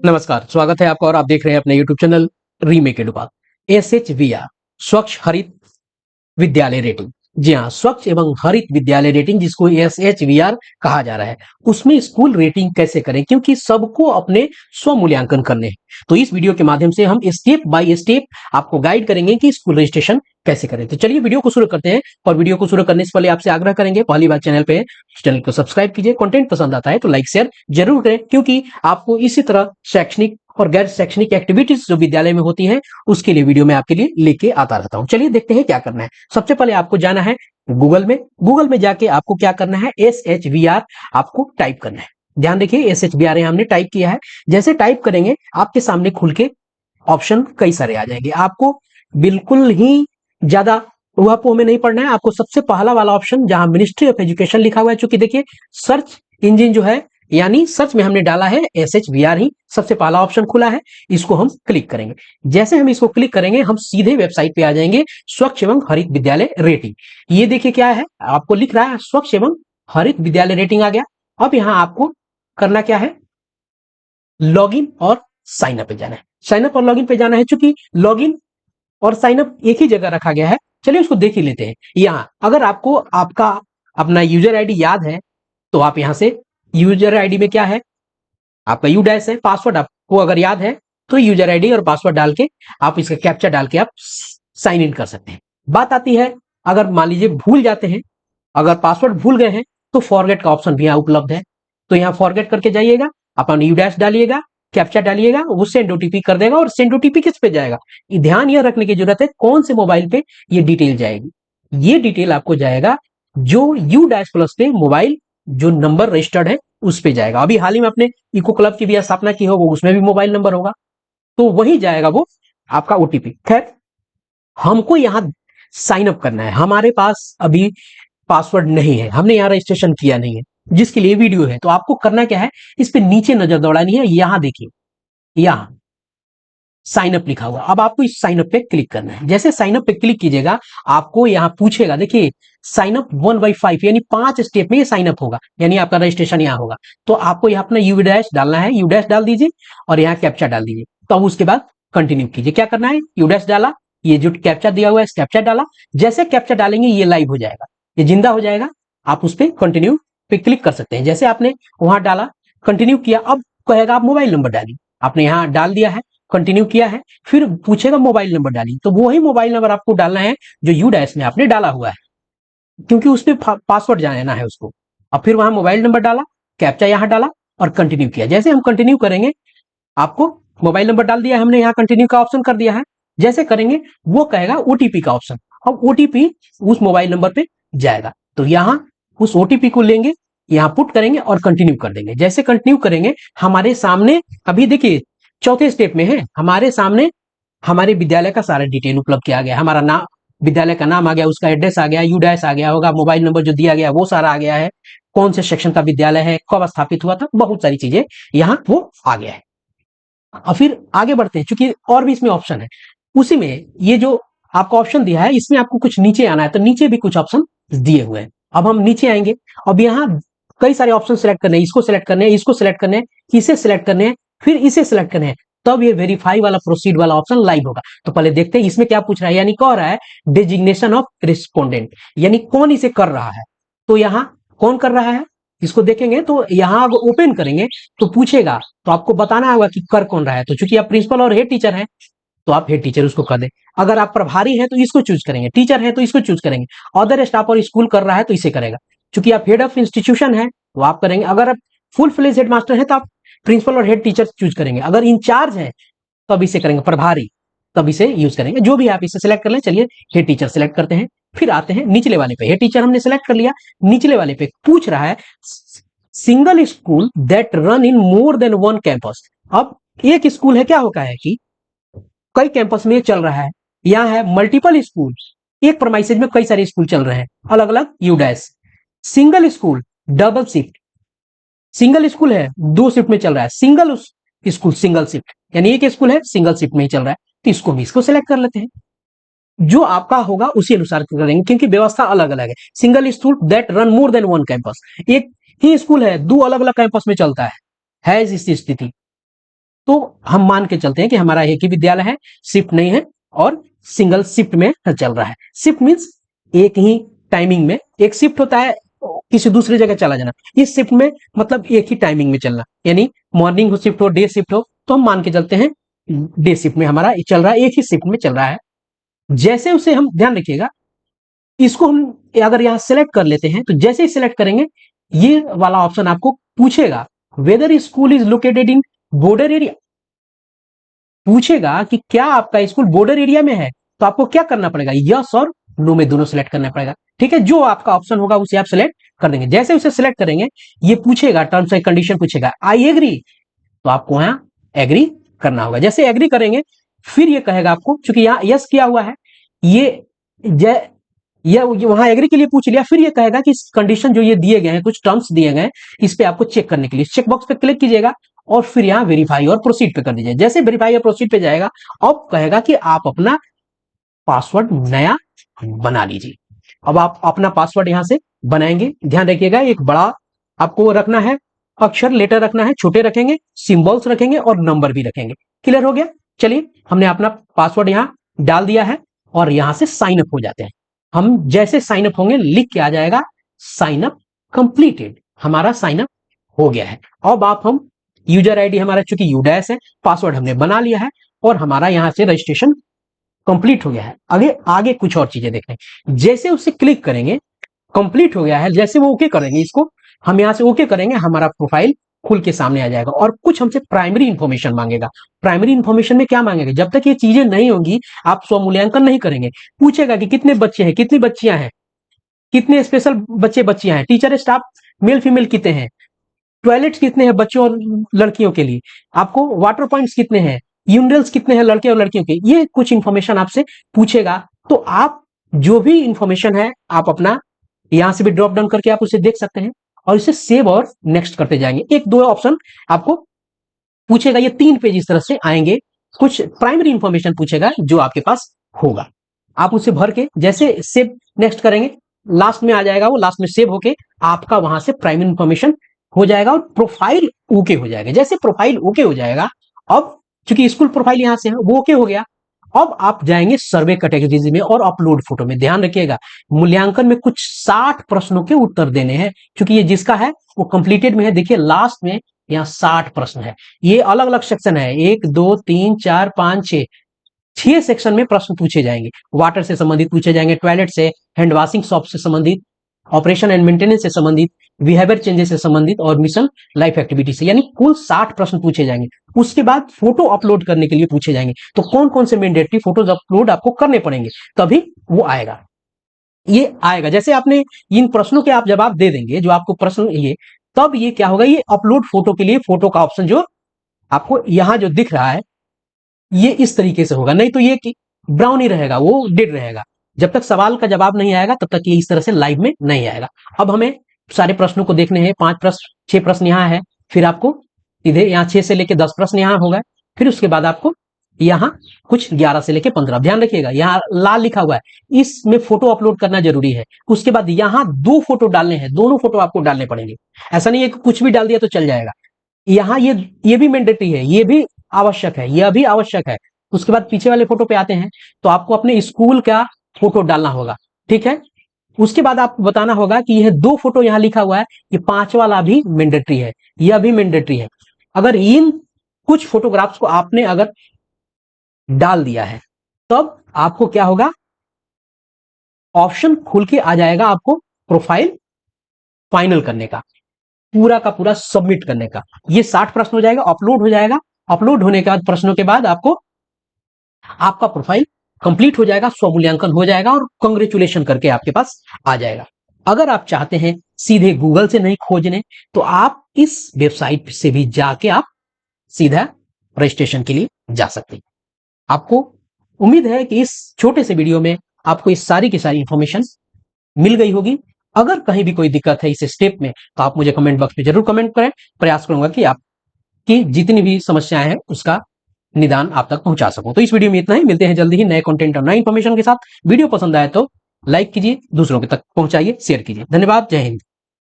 नमस्कार, स्वागत है आपका और आप देख रहे हैं अपने YouTube चैनल रीमेक एडुपा। SHVR स्वच्छ हरित विद्यालय रेटिंग। जी हाँ, स्वच्छ एवं हरित विद्यालय रेटिंग जिसको SHVR कहा जा रहा है, उसमें स्कूल रेटिंग कैसे करें, क्योंकि सबको अपने स्व मूल्यांकन करने हैं। तो इस वीडियो के माध्यम से हम स्टेप बाय स्टेप आपको गाइड करेंगे कि स्कूल रजिस्ट्रेशन कैसे करें। तो चलिए वीडियो को शुरू करते हैं। और वीडियो को शुरू करने से पहले आपसे आग्रह करेंगे, पहली बार चैनल पे, चैनल को सब्सक्राइब कीजिए। कंटेंट पसंद आता है तो लाइक शेयर जरूर करें, क्योंकि आपको इसी तरह शैक्षणिक और गैर शैक्षणिक एक्टिविटीज जो विद्यालय में होती है उसके लिए वीडियो मैं आपके लिए लेके आता रहता हूं। चलिए देखते हैं क्या करना है। सबसे पहले आपको जाना है गूगल में जाके आपको क्या करना है, SHVR आपको टाइप करना है। ध्यान देखिए, SHVR हमने टाइप किया है। जैसे टाइप करेंगे आपके सामने खुल के ऑप्शन कई सारे आ जाएंगे। आपको बिल्कुल ही ज्यादा उहापोह में नहीं पढ़ना है। आपको सबसे पहला वाला ऑप्शन जहां मिनिस्ट्री ऑफ एजुकेशन लिखा हुआ है, चूंकि देखिए सर्च इंजन जो है यानी सर्च में हमने डाला है SHVR ही सबसे पहला ऑप्शन खुला है, इसको हम क्लिक करेंगे। जैसे हम इसको क्लिक करेंगे हम सीधे वेबसाइट पे आ जाएंगे, स्वच्छ एवं हरित विद्यालय रेटिंग। ये देखिए क्या है, आपको लिख रहा है स्वच्छ एवं हरित विद्यालय रेटिंग आ गया। अब यहां आपको करना क्या है, लॉगिन और साइन अप पे जाना है। साइन अप और लॉगिन पे जाना है, चूंकि लॉगिन और साइन अप एक ही जगह रखा गया है। चलिए उसको देख ही लेते हैं। यहां अगर आपको आपका अपना यूजर आईडी याद है तो आप यहां से यूजर आईडी में क्या है, आपका यू डैश है। पासवर्ड आपको अगर याद है तो यूजर आईडी और पासवर्ड डाल के आप इसका कैप्चा डाल के आप साइन इन कर सकते हैं। बात आती है, अगर मान लीजिए भूल जाते हैं, अगर पासवर्ड भूल गए हैं तो फॉरगेट का ऑप्शन भी यहाँ उपलब्ध है। तो यहाँ फॉरगेट करके जाइएगा, अपना यू डैश डालिएगा, कैप्चा डालिएगा, वो सेंड ओटीपी कर देगा। और सेंड ओटीपी किस पे जाएगा, ध्यान यह रखने की जरूरत है कौन से मोबाइल पे ये डिटेल जाएगी। ये डिटेल आपको जाएगा जो यू डैश प्लस पे मोबाइल जो नंबर रजिस्टर्ड है उस पे जाएगा। अभी हाल ही में अपने इको क्लब की भी स्थापना की होगा, उसमें भी मोबाइल नंबर होगा, तो वही जाएगा वो आपका ओटीपी। खैर, हमको यहाँ साइन अप करना है। हमारे पास अभी पासवर्ड नहीं है, हमने यहाँ रजिस्ट्रेशन किया नहीं है, जिसके लिए वीडियो है। तो आपको करना क्या है, इस पे नीचे नजर दौड़ानी है। यहां देखिए, यहां साइन अप लिखा हुआ, अब आपको इस साइन अप पे क्लिक करना है। जैसे साइन अप पे क्लिक कीजिएगा आपको यहां पूछेगा, देखिए साइन अप 1/5 यानी 5 स्टेप में ये साइन अप होगा, यानी आपका रजिस्ट्रेशन यहाँ होगा। तो आपको यहाँ अपना यू डैश डालना है, यू डैश डाल दीजिए और यहाँ कैप्चा डाल दीजिए। तो उसके बाद कंटिन्यू कीजिए। क्या करना है, यू डैश डाला, ये जो कैप्चा दिया हुआ है कैप्चा डाला। जैसे कैप्चा डालेंगे ये लाइव हो जाएगा, ये जिंदा हो जाएगा। आप उस पर कंटिन्यू पे क्लिक कर सकते हैं। जैसे आपने वहां डाला, कंटिन्यू किया, अब कहेगा आप मोबाइल नंबर डालिए। आपने यहाँ डाल दिया है, कंटिन्यू किया है, फिर पूछेगा मोबाइल नंबर डालिए। तो वही मोबाइल नंबर आपको डालना है जो यू डैश में आपने डाला हुआ है, क्योंकि उस पर पासवर्ड जाना है उसको। अब फिर वहां मोबाइल नंबर डाला, कैप्चा यहां डाला और कंटिन्यू किया। जैसे हम कंटिन्यू करेंगे, आपको मोबाइल नंबर डाल दिया है हमने, यहाँ कंटिन्यू का ऑप्शन कर दिया है। जैसे करेंगे वो कहेगा ओटीपी का ऑप्शन, अब ओटीपी उस मोबाइल नंबर पे जाएगा। तो यहां उस ओटीपी को लेंगे, यहां पुट करेंगे और कंटिन्यू कर देंगे। जैसे कंटिन्यू करेंगे हमारे सामने, अभी देखिए चौथे स्टेप में है, हमारे सामने हमारे विद्यालय का सारा डिटेल उपलब्ध किया गया। हमारा नाम, विद्यालय का नाम आ गया, उसका एड्रेस आ गया, यू डैश आ गया होगा, मोबाइल नंबर जो दिया गया वो सारा आ गया है, कौन से सेक्शन का विद्यालय है, कब स्थापित हुआ था, बहुत सारी चीजें यहाँ वो आ गया है। और फिर आगे बढ़ते हैं, चूंकि और भी इसमें ऑप्शन है। उसी में ये जो आपको ऑप्शन दिया है इसमें आपको कुछ नीचे आना है, तो नीचे भी कुछ ऑप्शन दिए हुए हैं। अब हम नीचे आएंगे, अब यहाँ कई सारे ऑप्शन सिलेक्ट करने हैं, इसको सिलेक्ट करने हैं, इसको सिलेक्ट करने हैं, इसे सिलेक्ट करने हैं, फिर इसे सिलेक्ट करने हैं, तब ये वेरीफाई वाला प्रोसीड वाला ऑप्शन लाइव होगा। तो पहले देखते हैं इसमें क्या पूछ रहा है, यानी कह रहा है डेजिग्नेशन ऑफ रिस्पोंडेंट, यानी कौन इसे कर रहा है। तो यहाँ कौन कर रहा है इसको देखेंगे, तो यहाँ ओपन करेंगे तो पूछेगा, तो आपको बताना होगा कि कर कौन रहा है। तो चूंकि आप प्रिंसिपल और हेड टीचर हैं तो आप हेड टीचर उसको कर दें। अगर आप प्रभारी हैं तो इसको चूज करेंगे, टीचर हैं तो इसको चूज करेंगे, अदर स्टाफ और स्कूल कर रहा है तो इसे करेगा। चूंकि आप हेड ऑफ इंस्टीट्यूशन है तो आप करेंगे, अगर आप फुल फ्लेज हेड मास्टर है तो आप प्रिंसिपल और हेड टीचर चूज करेंगे, अगर इंचार्ज है तब इसे करेंगे, प्रभारी तब इसे यूज करेंगे। जो भी आप इसे सिलेक्ट कर लें। चलिए हेड टीचर सिलेक्ट करते हैं, फिर आते हैं निचले वाले पे। हेड टीचर हमने सिलेक्ट कर लिया, निचले वाले पे पूछ रहा है single school that run in more than one campus. अब एक स्कूल है, क्या होता है कि कई कैंपस में चल रहा है, यहाँ है मल्टीपल स्कूल, एक प्रमाइसेज में कई सारे स्कूल चल रहे हैं अलग अलग you dash. Single school double shift, single school है 2 शिफ्ट में चल रहा है, सिंगल स्कूल सिंगल शिफ्ट, यानी एक स्कूल है सिंगल शिफ्ट में ही चल रहा है, तो इसको भी इसको सिलेक्ट कर लेते हैं। जो आपका होगा उसी अनुसार करेंगे, क्योंकि व्यवस्था अलग अलग है। Single school that run more than one campus, एक ही स्कूल है 2 अलग अलग कैंपस में चलता है इस स्थिति, तो हम मान के चलते हैं कि हमारा एक ही विद्यालय है, शिफ्ट नहीं है और सिंगल शिफ्ट में चल रहा है। शिफ्ट मीन्स एक ही टाइमिंग में, एक शिफ्ट होता है किसी दूसरी जगह चला जाना, इस शिफ्ट में मतलब एक ही टाइमिंग में चलना, यानी मॉर्निंग हो शिफ्ट हो डे शिफ्ट हो, तो हम मान के चलते हैं डे शिफ्ट में हमारा चल रहा है, एक ही शिफ्ट में चल रहा है। जैसे उसे हम ध्यान रखिएगा, इसको हम अगर यहां सेलेक्ट कर लेते हैं तो जैसे ही सेलेक्ट करेंगे ये वाला ऑप्शन आपको पूछेगा whether school is located in border area, पूछेगा कि क्या आपका स्कूल बॉर्डर एरिया में है, तो आपको क्या करना पड़ेगा, यस और नो में दोनों सेलेक्ट करना पड़ेगा। ठीक है, जो आपका ऑप्शन होगा उसे आप सेलेक्ट कर देंगे। जैसे उसे सेलेक्ट करेंगे ये पूछेगा, टर्म्स एंड कंडीशन पूछेगा, आई एग्री, तो आपको यहां एग्री करना होगा। जैसे एग्री करेंगे फिर ये कहेगा आपको, चूंकि यहां यस किया हुआ है, ये वहां एग्री के लिए पूछ लिया, फिर ये कहेगा कि कंडीशन जो ये दिए गए हैं, कुछ टर्म्स दिए गए हैं, इस पे आपको चेक करने के लिए चेक बॉक्स पे क्लिक कीजिएगा और फिर यहां वेरीफाई और प्रोसीड पे कर दीजिए। जैसे वेरीफाई और प्रोसीड पे जाएगा, अब कहेगा कि आप अपना पासवर्ड नया बना लीजिए। अब आप अपना पासवर्ड यहां से बनाएंगे। ध्यान रखिएगा, एक बड़ा आपको रखना है, अक्षर लेटर रखना है, छोटे रखेंगे, सिंबल्स रखेंगे और नंबर भी रखेंगे। क्लियर हो गया? चलिए, हमने अपना पासवर्ड यहां डाल दिया है और यहां से साइन अप हो जाते हैं। हम जैसे साइन अप होंगे लिख के आ जाएगा साइन अप कंप्लीटेड, हमारा साइन अप हो गया है। अब हम यूजर आईडी हमारा चूंकि यूडैश है, पासवर्ड हमने बना लिया है और हमारा यहां से रजिस्ट्रेशन कंप्लीट हो गया है। आगे कुछ और चीजें देखें। जैसे उसे क्लिक करेंगे, कंप्लीट हो गया है, जैसे वो ओके करेंगे, इसको हम यहां से ओके करेंगे, हमारा प्रोफाइल खुल के सामने आ जाएगा और कुछ हमसे प्राइमरी इंफॉर्मेशन मांगेगा। प्राइमरी इंफॉर्मेशन में क्या मांगेगा, जब तक ये चीजें नहीं होंगी आप स्वमूल्यांकन नहीं करेंगे। पूछेगा कि कितने बच्चे हैं, कितनी बच्चियां हैं, कितने स्पेशल बच्चे बच्चियां हैं, टीचर स्टाफ मेल फीमेल कितने हैं, टॉयलेट्स कितने हैं बच्चों और लड़कियों के लिए, आपको वाटर पॉइंट्स कितने हैं, यूनिरल्स कितने हैं लड़के और लड़कियों के, ये कुछ इंफॉर्मेशन आपसे पूछेगा। तो आप जो भी इंफॉर्मेशन है आप अपना यहां से भी ड्रॉप डाउन करके आप उसे देख सकते हैं और इसे सेव और नेक्स्ट करते जाएंगे। एक दो ऑप्शन आपको पूछेगा, ये 3 पेज इस तरह से आएंगे। कुछ प्राइमरी इंफॉर्मेशन पूछेगा जो आपके पास होगा, आप उसे भर के जैसे सेव नेक्स्ट करेंगे, लास्ट में आ जाएगा वो, लास्ट में सेव होके आपका वहां से प्राइमरी इंफॉर्मेशन हो जाएगा और प्रोफाइल ओके हो जाएगा। जैसे प्रोफाइल ओके हो जाएगा, अब चूंकि स्कूल प्रोफाइल यहां से है वो ओके हो गया, अब आप जाएंगे सर्वे कैटेगरीज में और अपलोड फोटो में। ध्यान रखिएगा, मूल्यांकन में कुछ 60 प्रश्नों के उत्तर देने हैं, क्योंकि ये जिसका है वो कंप्लीटेड में है। देखिए लास्ट में यहाँ 60 प्रश्न है, ये अलग अलग सेक्शन है, 1 2 3 4 5 6 सेक्शन में प्रश्न पूछे जाएंगे। वाटर से संबंधित पूछे जाएंगे, टॉयलेट से, हैंड वॉशिंग शॉप से संबंधित, ऑपरेशन एंड मेंटेनेंस से संबंधित, बिहेवियर चेंजेस से संबंधित और मिशन लाइफ एक्टिविटी से, यानी कुल 60 प्रश्न पूछे जाएंगे। उसके बाद फोटो अपलोड करने के लिए पूछे जाएंगे, तो कौन कौन से मैंडेटरी फोटोज अपलोड आपको करने पड़ेंगे, तभी वो आएगा। ये आएगा जैसे आपने इन प्रश्नों के आप जवाब दे देंगे, जो आपको प्रश्न ये, तब ये क्या होगा, ये अपलोड फोटो के लिए फोटो का ऑप्शन जो आपको यहां जो दिख रहा है ये इस तरीके से होगा, नहीं तो ये ब्राउन ही रहेगा, वो डेड रहेगा। जब तक सवाल का जवाब नहीं आएगा तब तक ये इस तरह से लाइव में नहीं आएगा। अब हमें सारे प्रश्नों को देखने हैं, 5 प्रश्न 6 प्रश्न यहाँ है, फिर आपको सीधे यहाँ 6 से लेके 10 प्रश्न यहाँ होगा, फिर उसके बाद आपको यहाँ कुछ 11 से लेके 15। ध्यान रखिएगा यहाँ लाल लिखा हुआ है, इसमें फोटो अपलोड करना जरूरी है। उसके बाद यहाँ 2 फोटो डालने हैं, दोनों फोटो आपको डालने पड़ेंगे, ऐसा नहीं है कि कुछ भी डाल दिया तो चल जाएगा। यहाँ ये भी मैंडेटरी है, ये भी आवश्यक है, यह भी आवश्यक है। उसके बाद पीछे वाले फोटो पे आते हैं, तो आपको अपने स्कूल का फोटो डालना होगा, ठीक है। उसके बाद आपको बताना होगा कि यह 2 फोटो यहाँ लिखा हुआ है, ये 5 वाला भी मैंडेटरी है, यह भी मैंडेटरी है। अगर इन कुछ फोटोग्राफ्स को आपने अगर डाल दिया है तब आपको क्या होगा, ऑप्शन खुल के आ जाएगा आपको प्रोफाइल फाइनल करने का, पूरा का पूरा सबमिट करने का। ये 60 प्रश्न हो जाएगा, अपलोड हो जाएगा। अपलोड होने के बाद प्रश्नों के बाद आपको आपका प्रोफाइल कंप्लीट हो जाएगा, स्वमूल्यांकन हो जाएगा और कांग्रेचुलेशन करके आपके पास आ जाएगा। अगर आप चाहते हैं सीधे गूगल से नहीं खोजने, तो आप इस वेबसाइट से भी जाके आप सीधा रजिस्ट्रेशन के लिए जा सकते हैं। आपको उम्मीद है कि इस छोटे से वीडियो में आपको इस सारी की सारी इंफॉर्मेशन मिल गई होगी। अगर कहीं भी कोई दिक्कत है इस स्टेप में तो आप मुझे कमेंट बॉक्स में जरूर कमेंट करें, प्रयास करूंगा कि आपकी जितनी भी समस्याएं हैं उसका निदान आप तक पहुंचा सकूं। तो इस वीडियो में इतना ही, मिलते हैं जल्दी ही नए कंटेंट और नई इंफॉर्मेशन के साथ। वीडियो पसंद आए तो लाइक कीजिए, दूसरों के तक पहुंचाइए, शेयर कीजिए। धन्यवाद, जय हिंद।